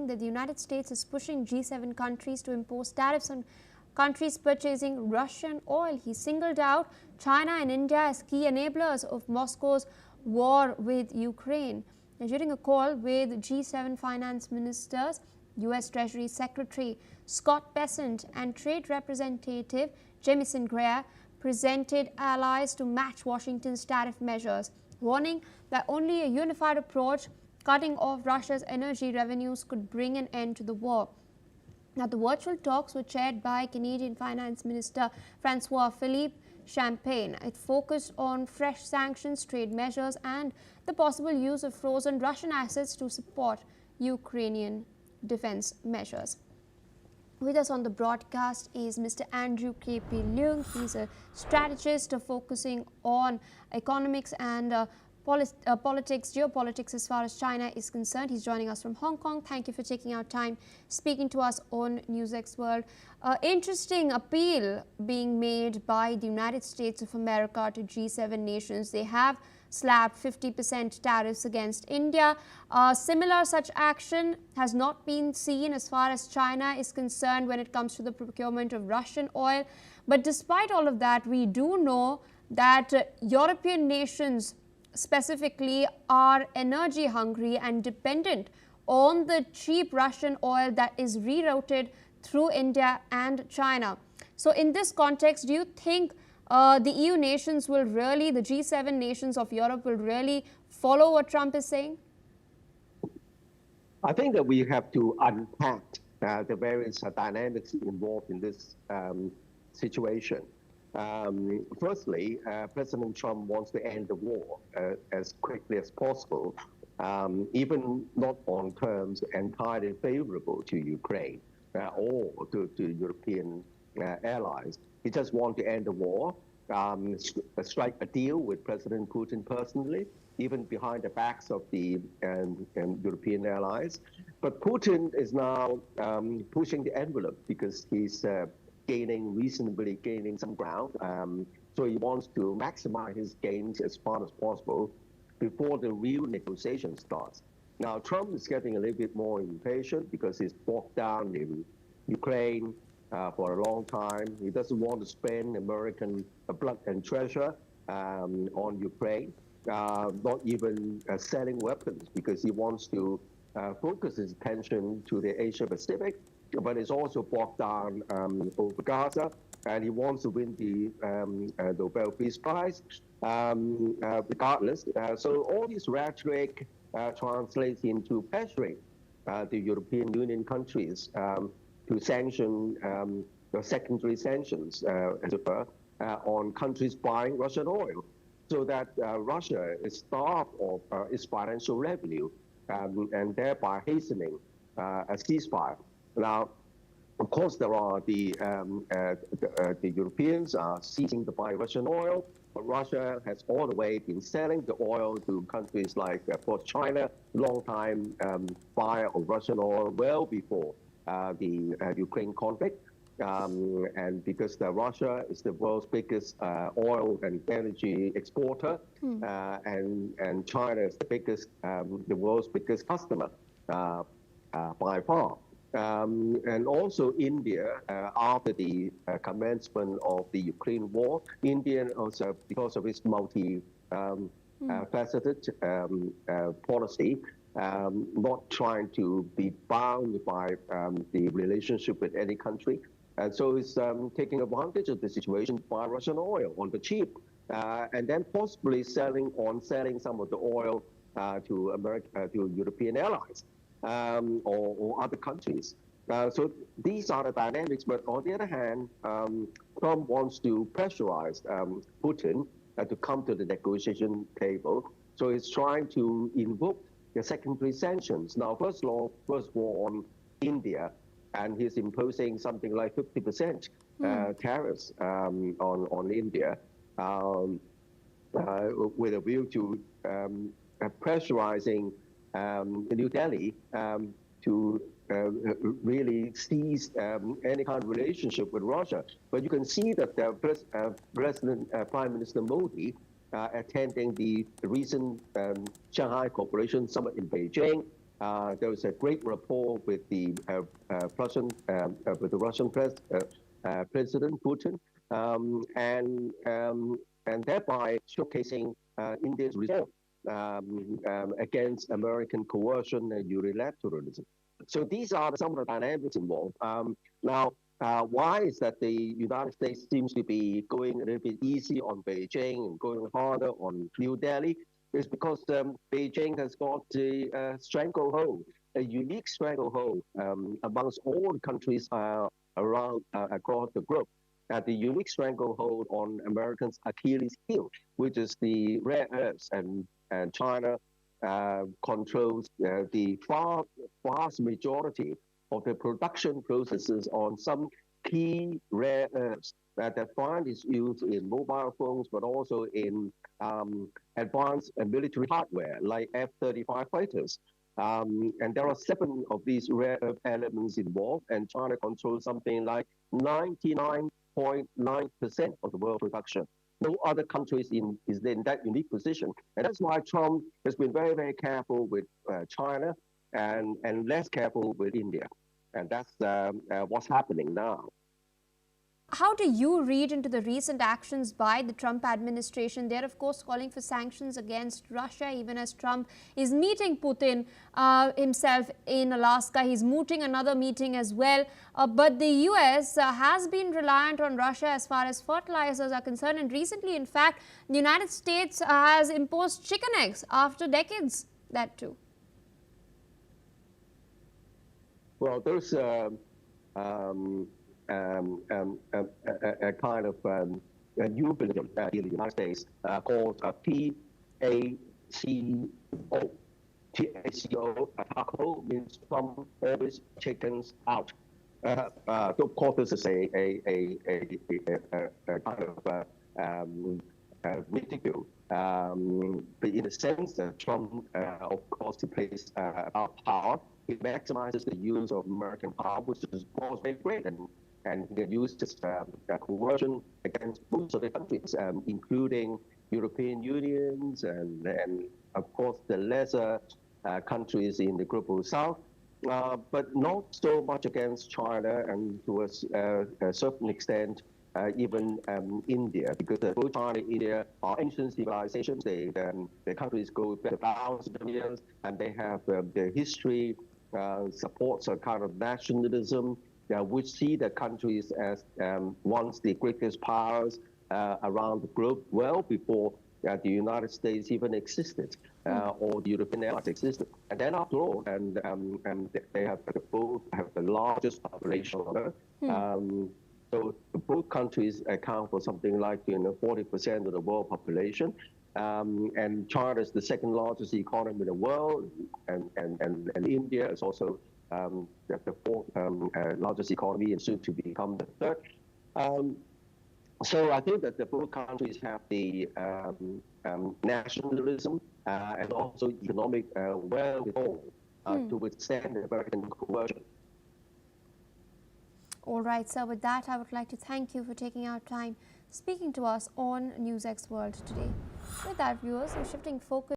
warning that the United States is pushing G7 countries to impose tariffs on countries purchasing Russian oil. He singled out China and India as key enablers of Moscow's war with Ukraine. Now, during a call with G7 finance ministers, U.S. Treasury Secretary Scott Bessent and Trade Representative Jamieson Greer presented allies to match Washington's tariff measures, warning that only a unified approach cutting off Russia's energy revenues could bring an end to the war. Now, the virtual talks were chaired by Canadian Finance Minister François-Philippe Champagne. It focused on fresh sanctions, trade measures and the possible use of frozen Russian assets to support Ukrainian defense measures. With us on the broadcast is Mr. Andrew K.P. Leung. He's a strategist focusing on economics and politics, geopolitics as far as China is concerned. He's joining us from Hong Kong. Thank you for taking our time speaking to us on NewsX World. Interesting appeal being made by the United States of America to G7 nations. They have slapped 50% tariffs against India. Similar such action has not been seen as far as China is concerned when it comes to the procurement of Russian oil. But despite all of that, we do know that European nations specifically are energy hungry and dependent on the cheap Russian oil that is rerouted through India and China. So in this context, do you think the EU nations will really, the G7 nations of Europe will really follow what Trump is saying? I think that we have to unpack the various dynamics involved in this situation. Firstly, President Trump wants to end the war as quickly as possible, even not on terms entirely favorable to Ukraine or to European allies. He just wants to end the war, strike a deal with President Putin personally, even behind the backs of the European allies. But Putin is now pushing the envelope because he's reasonably gaining some ground. So he wants to maximize his gains as far as possible before the real negotiation starts. Now, Trump is getting a little bit more impatient because he's bogged down in Ukraine for a long time. He doesn't want to spend American blood and treasure on Ukraine, not even selling weapons, because he wants to focus his attention to the Asia Pacific, but he's also bogged down over Gaza, and he wants to win the Nobel Peace Prize regardless. So all this rhetoric translates into pressuring the European Union countries to sanction the secondary sanctions, as it were, on countries buying Russian oil, so that Russia is starved of its financial revenue, and thereby hastening a ceasefire. Now, of course, there are the Europeans are ceasing to buy Russian oil, but Russia has all the way been selling the oil to countries like, of course, China, long-time buyer of Russian oil, well before the Ukraine conflict. And because Russia is the world's biggest oil and energy exporter, and China is the world's biggest customer by far. And also India, after the commencement of the Ukraine war, India also, because of its multi-faceted policy, not trying to be bound by the relationship with any country. And so it's taking advantage of the situation to buy Russian oil on the cheap, and then possibly selling some of the oil to European allies. Or other countries. So these are the dynamics. But on the other hand, Trump wants to pressurize Putin to come to the negotiation table. So he's trying to invoke the secondary sanctions. Now, first of all on India, and he's imposing something like 50% tariffs on India, with a view to pressurizing New Delhi to really seize any kind of relationship with Russia. But you can see that Prime Minister Modi attending the recent Shanghai Cooperation Summit in Beijing, There was a great rapport with the Russian President Putin, and thereby showcasing India's resolve against American coercion and unilateralism. So these are some of the dynamics involved. Now, why is that the United States seems to be going a little bit easy on Beijing and going harder on New Delhi? Is because Beijing has got a stranglehold, a unique stranglehold amongst all the countries around across the globe. The unique stranglehold on Americans' Achilles heel, which is the rare earths, and China controls the vast majority of the production processes on some key rare earths that find its use in mobile phones, but also in advanced military hardware like F-35 fighters. And there are 7 of these rare earth elements involved, and China controls something like 99.9% of the world production. No other countries is in that unique position. And that's why Trump has been very, very careful with China and less careful with India. And that's what's happening now. How do you read into the recent actions by the Trump administration? They're, of course, calling for sanctions against Russia, even as Trump is meeting Putin himself in Alaska. He's mooting another meeting as well. But the U.S. Has been reliant on Russia as far as fertilizers are concerned. And recently, in fact, the United States has imposed chicken eggs after decades, that too. Well, there's a kind of a euphemism in the United States called TACO. TACO, taco means from always chickens out. Of course, this is a kind of ridicule. But in the sense that Trump, of course, he plays about power. He maximizes the use of American power, which is, of course, very great. And he uses coercion against most of the countries, including European unions and of course, the lesser countries in the global south, but not so much against China and to a certain extent, even India, because both China and India are ancient civilizations. The countries go back thousands of years, and they have their history supports a kind of nationalism, which see the countries as once the greatest powers around the globe, well before the United States even existed, or the European allies existed. And then after all, and they have both have the largest population on Earth. So both countries account for something like 40% of the world population. And China is the second largest economy in the world, and India is also the fourth largest economy and soon to become the third. So I think that both countries have the nationalism and also economic wherewithal to withstand American coercion. All right, sir. With that, I would like to thank you for taking our time speaking to us on NewsX World today. With that, viewers, we're shifting focus